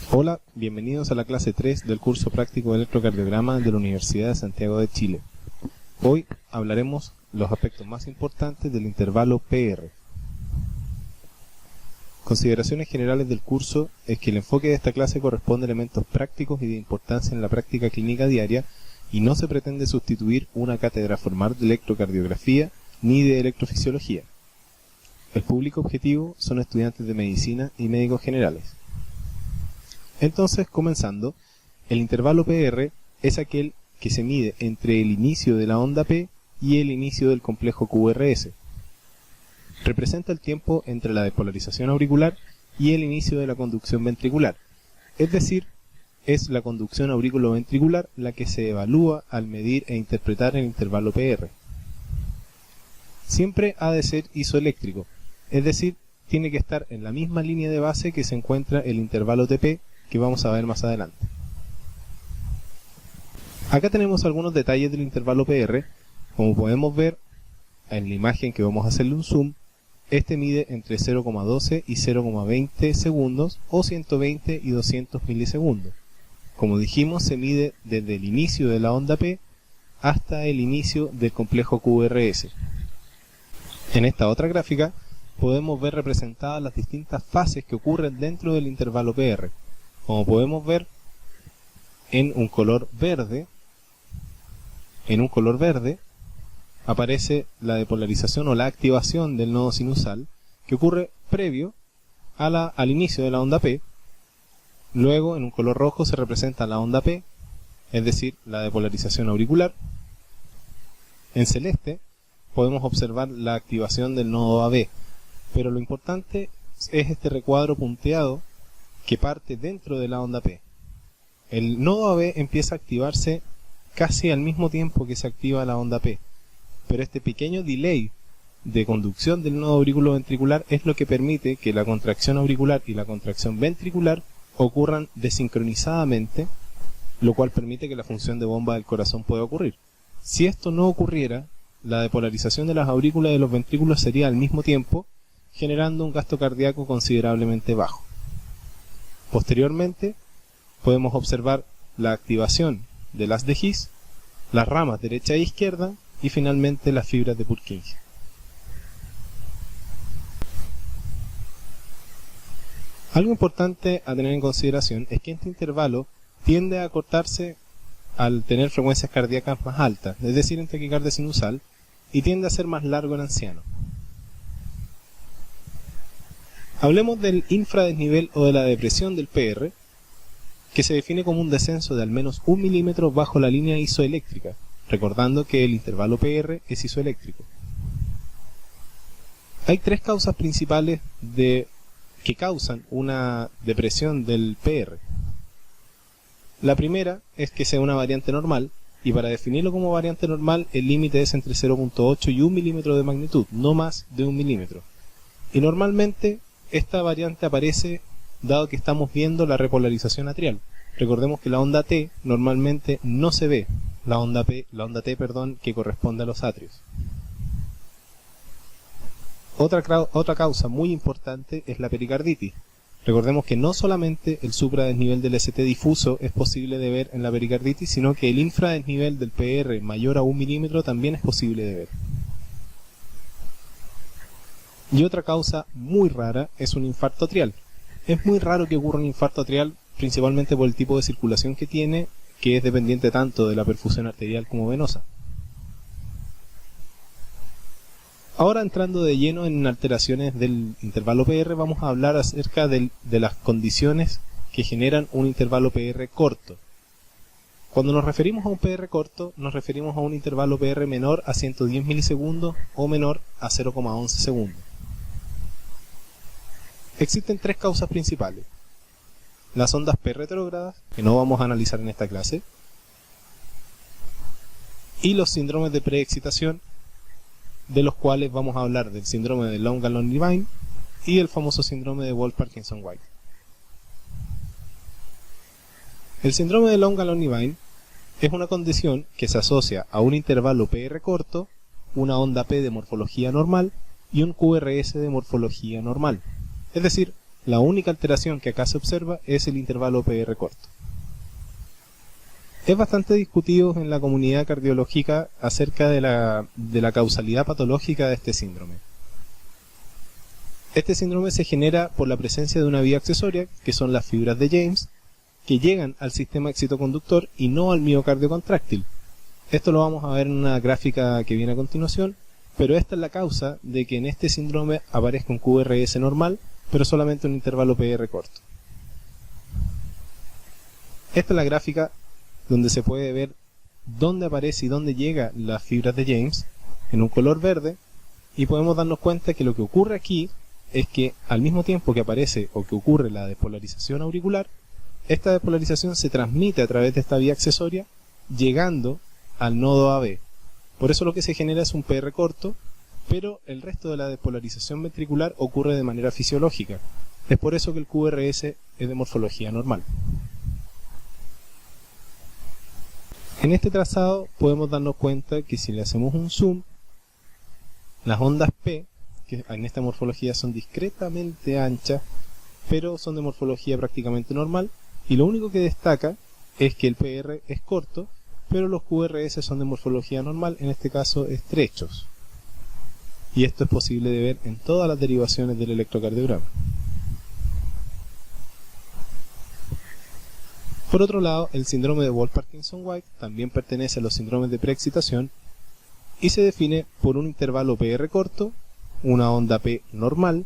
Hola, bienvenidos a la clase 3 del curso práctico de electrocardiograma de la Universidad de Santiago de Chile. Hoy hablaremos los aspectos más importantes del intervalo PR. Consideraciones generales del curso es que el enfoque de esta clase corresponde a elementos prácticos y de importancia en la práctica clínica diaria y no se pretende sustituir una cátedra formal de electrocardiografía ni de electrofisiología. El público objetivo son estudiantes de medicina y médicos generales. Entonces, comenzando, el intervalo PR es aquel que se mide entre el inicio de la onda P y el inicio del complejo QRS. Representa el tiempo entre la despolarización auricular y el inicio de la conducción ventricular, es decir, es la conducción auriculoventricular la que se evalúa al medir e interpretar el intervalo PR. Siempre ha de ser isoeléctrico, es decir, tiene que estar en la misma línea de base que se encuentra el intervalo TP, que vamos a ver más adelante. Acá tenemos algunos detalles del intervalo PR. Como podemos ver en la imagen que vamos a hacerle un zoom, este mide entre 0,12 y 0,20 segundos o 120 y 200 milisegundos. Como dijimos, se mide desde el inicio de la onda P hasta el inicio del complejo QRS. En esta otra gráfica podemos ver representadas las distintas fases que ocurren dentro del intervalo PR. Como podemos ver en un color verde, aparece la depolarización o la activación del nodo sinusal que ocurre previo al inicio de la onda P. Luego en un color rojo se representa la onda P, es decir, la depolarización auricular. En celeste podemos observar la activación del nodo AB, pero lo importante es este recuadro punteado que parte dentro de la onda P. El nodo AB empieza a activarse casi al mismo tiempo que se activa la onda P, pero este pequeño delay de conducción del nodo auriculoventricular es lo que permite que la contracción auricular y la contracción ventricular ocurran desincronizadamente, lo cual permite que la función de bomba del corazón pueda ocurrir. Si esto no ocurriera, la depolarización de las aurículas y de los ventrículos sería al mismo tiempo, generando un gasto cardíaco considerablemente bajo. Posteriormente, podemos observar la activación de las de His, las ramas derecha e izquierda y finalmente las fibras de Purkinje. Algo importante a tener en consideración es que este intervalo tiende a acortarse al tener frecuencias cardíacas más altas, es decir, en taquicardia sinusal, y tiende a ser más largo en ancianos. Hablemos del infradesnivel o de la depresión del PR, que se define como un descenso de al menos 1 milímetro bajo la línea isoeléctrica, recordando que el intervalo PR es isoeléctrico. Hay tres causas principales que causan una depresión del PR. La primera es que sea una variante normal, y para definirlo como variante normal, el límite es entre 0.8 y 1 milímetro de magnitud, no más de 1 milímetro. Y normalmente esta variante aparece dado que estamos viendo la repolarización atrial. Recordemos que la onda T normalmente no se ve, la onda T, que corresponde a los atrios. Otra causa muy importante es la pericarditis. Recordemos que no solamente el supradesnivel del ST difuso es posible de ver en la pericarditis, sino que el infradesnivel del PR mayor a 1 milímetro también es posible de ver. Y otra causa muy rara es un infarto atrial. Es muy raro que ocurra un infarto atrial, principalmente por el tipo de circulación que tiene, que es dependiente tanto de la perfusión arterial como venosa. Ahora, entrando de lleno en alteraciones del intervalo PR, vamos a hablar acerca de las condiciones que generan un intervalo PR corto. Cuando nos referimos a un PR corto, nos referimos a un intervalo PR menor a 110 milisegundos o menor a 0,11 segundos. Existen tres causas principales: las ondas P retrógradas, que no vamos a analizar en esta clase, y los síndromes de preexcitación, de los cuales vamos a hablar del síndrome de Long-Alone-Levine y el famoso síndrome de Wolff-Parkinson-White. El síndrome de Long-Alone-Levine es una condición que se asocia a un intervalo PR corto, una onda P de morfología normal y un QRS de morfología normal. Es decir, la única alteración que acá se observa es el intervalo PR corto. Es bastante discutido en la comunidad cardiológica acerca de la causalidad patológica de este síndrome. Este síndrome se genera por la presencia de una vía accesoria, que son las fibras de James, que llegan al sistema excitoconductor y no al miocardio contráctil. Esto lo vamos a ver en una gráfica que viene a continuación, pero esta es la causa de que en este síndrome aparezca un QRS normal, pero solamente un intervalo PR corto. Esta es la gráfica donde se puede ver dónde aparece y dónde llega las fibras de James en un color verde, y podemos darnos cuenta que lo que ocurre aquí es que al mismo tiempo que aparece o que ocurre la despolarización auricular, esta despolarización se transmite a través de esta vía accesoria llegando al nodo AB. Por eso lo que se genera es un PR corto, pero el resto de la despolarización ventricular ocurre de manera fisiológica. Es por eso que el QRS es de morfología normal. En este trazado podemos darnos cuenta que si le hacemos un zoom, las ondas P, que en esta morfología son discretamente anchas, pero son de morfología prácticamente normal, y lo único que destaca es que el PR es corto, pero los QRS son de morfología normal, en este caso estrechos. Y esto es posible de ver en todas las derivaciones del electrocardiograma. Por otro lado, el síndrome de Wolff-Parkinson-White también pertenece a los síndromes de preexcitación y se define por un intervalo PR corto, una onda P normal,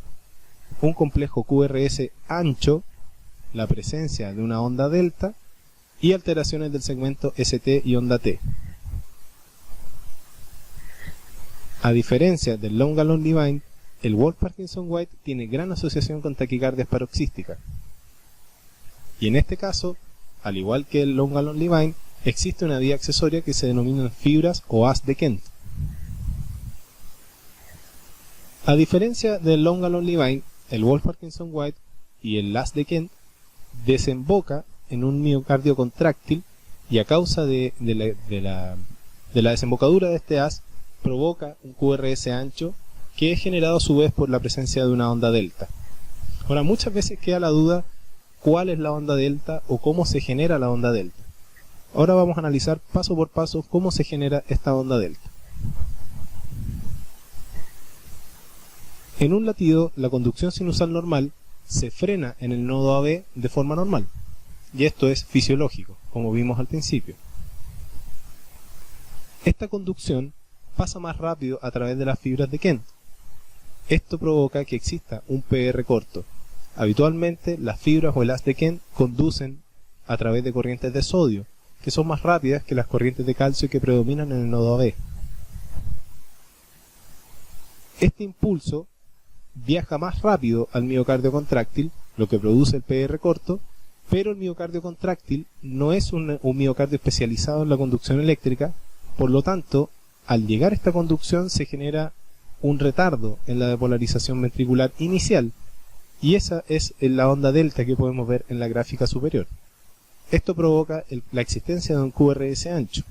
un complejo QRS ancho, la presencia de una onda delta y alteraciones del segmento ST y onda T. A diferencia del Long-Alone-Levine, el Wolff-Parkinson-White tiene gran asociación con taquicardias paroxísticas. Y en este caso, al igual que el Long-Alone-Levine, existe una vía accesoria que se denominan fibras o as de Kent. A diferencia del Long-Alone-Levine, el Wolff-Parkinson-White y el as de Kent desemboca en un miocardio contráctil, y a causa de la desembocadura de este as provoca un QRS ancho que es generado a su vez por la presencia de una onda delta. Ahora, muchas veces queda la duda cuál es la onda delta o cómo se genera la onda delta. Ahora vamos a analizar paso por paso cómo se genera esta onda delta. En un latido, la conducción sinusal normal se frena en el nodo AB de forma normal, y esto es fisiológico, como vimos al principio. Esta conducción pasa más rápido a través de las fibras de Kent. Esto provoca que exista un PR corto. Habitualmente las fibras o el as de Kent conducen a través de corrientes de sodio, que son más rápidas que las corrientes de calcio que predominan en el nodo AB. Este impulso viaja más rápido al miocardio contráctil, lo que produce el PR corto, pero el miocardio contráctil no es un miocardio especializado en la conducción eléctrica, por lo tanto, al llegar a esta conducción se genera un retardo en la depolarización ventricular inicial, y esa es la onda delta que podemos ver en la gráfica superior. Esto provoca la existencia de un QRS ancho.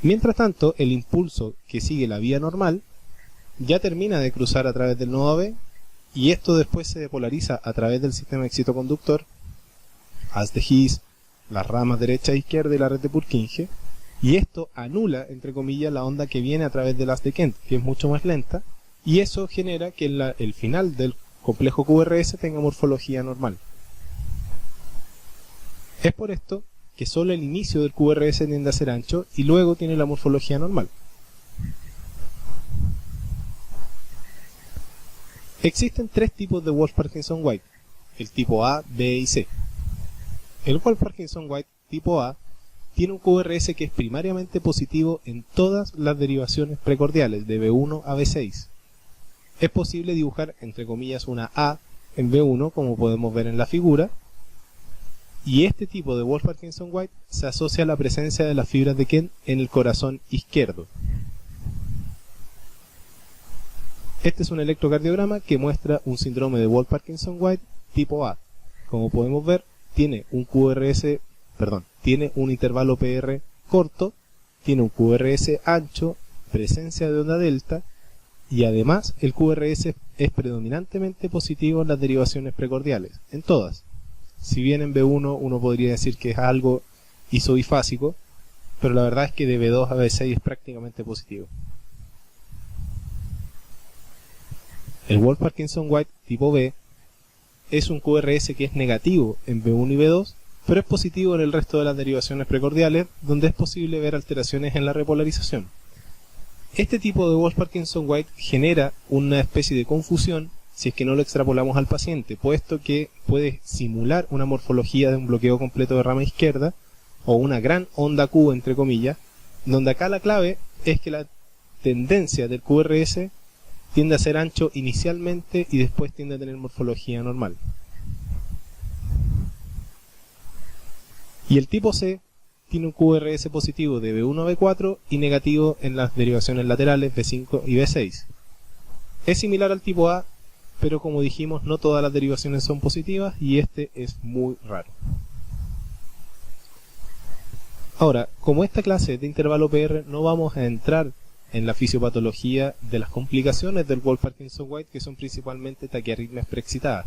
Mientras tanto, el impulso que sigue la vía normal ya termina de cruzar a través del nodo AB, y esto después se depolariza a través del sistema excitoconductor, haz de His, las ramas derecha e izquierda y la red de Purkinje, y esto anula, entre comillas, la onda que viene a través del haz de Kent, que es mucho más lenta, y eso genera que el final del complejo QRS tenga morfología normal. Es por esto que solo el inicio del QRS tiende a ser ancho y luego tiene la morfología normal. Existen tres tipos de Wolff-Parkinson-White, el tipo A, B y C. El Wolff-Parkinson-White tipo A tiene un QRS que es primariamente positivo en todas las derivaciones precordiales de B1 a B6. Es posible dibujar, entre comillas, una A en B1, como podemos ver en la figura, y este tipo de Wolff-Parkinson-White se asocia a la presencia de las fibras de Kent en el corazón izquierdo. Este es un electrocardiograma que muestra un síndrome de Wolff-Parkinson-White tipo A. Como podemos ver, tiene un tiene un intervalo PR corto, tiene un QRS ancho, presencia de onda delta, Y además el QRS es predominantemente positivo en las derivaciones precordiales, en todas. Si bien en B1 uno podría decir que es algo isobifásico, pero la verdad es que de B2 a B6 es prácticamente positivo. El Wolff-Parkinson-White tipo B es un QRS que es negativo en B1 y B2, pero es positivo en el resto de las derivaciones precordiales, donde es posible ver alteraciones en la repolarización. Este tipo de Wolff-Parkinson-White genera una especie de confusión si es que no lo extrapolamos al paciente, puesto que puede simular una morfología de un bloqueo completo de rama izquierda, o una gran onda Q, entre comillas, donde acá la clave es que la tendencia del QRS tiende a ser ancho inicialmente y después tiende a tener morfología normal. Y el tipo C tiene un QRS positivo de B1 a B4 y negativo en las derivaciones laterales B5 y B6. Es similar al tipo A, pero como dijimos, no todas las derivaciones son positivas y este es muy raro. Ahora, como esta clase de intervalo PR, no vamos a entrar en la fisiopatología de las complicaciones del Wolff-Parkinson-White, que son principalmente taquiarritmias preexcitadas.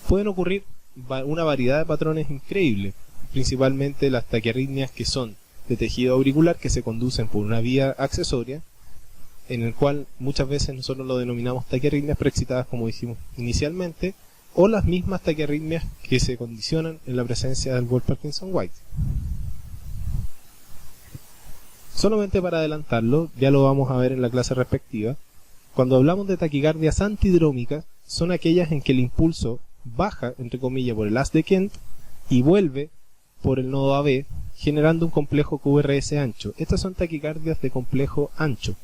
Pueden ocurrir una variedad de patrones increíbles, principalmente las taquiarritmias que son de tejido auricular que se conducen por una vía accesoria, en el cual muchas veces nosotros lo denominamos taquiarritmias preexcitadas, como dijimos inicialmente, o las mismas taquiarritmias que se condicionan en la presencia del Wolff-Parkinson-White. Solamente para adelantarlo, ya lo vamos a ver en la clase respectiva, cuando hablamos de taquicardias antidrómicas, son aquellas en que el impulso baja, entre comillas, por el haz de Kent y vuelve por el nodo AB, generando un complejo QRS ancho. Estas son taquicardias de complejo ancho.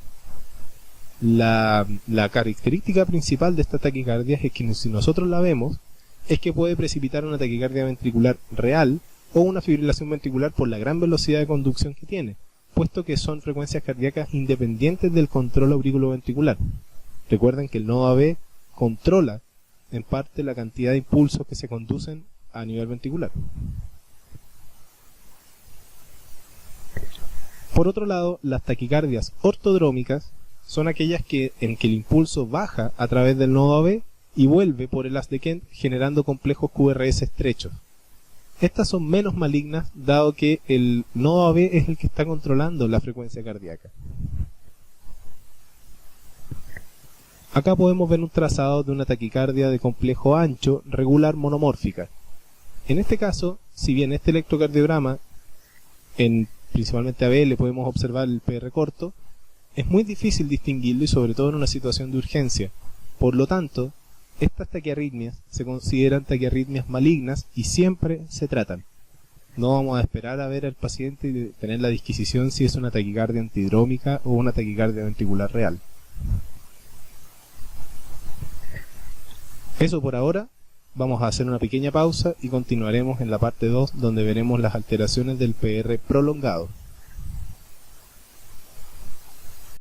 La característica principal de estas taquicardias es que si nosotros la vemos, es que puede precipitar una taquicardia ventricular real o una fibrilación ventricular por la gran velocidad de conducción que tiene, puesto que son frecuencias cardíacas independientes del control auriculoventricular. Recuerden que el nodo AB controla en parte la cantidad de impulsos que se conducen a nivel ventricular. Por otro lado, las taquicardias ortodrómicas son aquellas en que el impulso baja a través del nodo AB y vuelve por el haz de Kent, generando complejos QRS estrechos. Estas son menos malignas, dado que el nodo AB es el que está controlando la frecuencia cardíaca. Acá podemos ver un trazado de una taquicardia de complejo ancho regular monomórfica. En este caso, si bien este electrocardiograma, en principalmente AB, le podemos observar el PR corto, es muy difícil distinguirlo y sobre todo en una situación de urgencia. Por lo tanto, estas taquiarritmias se consideran taquiarritmias malignas y siempre se tratan. No vamos a esperar a ver al paciente y tener la disquisición si es una taquicardia antidrómica o una taquicardia ventricular real. Eso por ahora. Vamos a hacer una pequeña pausa y continuaremos en la parte 2, donde veremos las alteraciones del PR prolongado.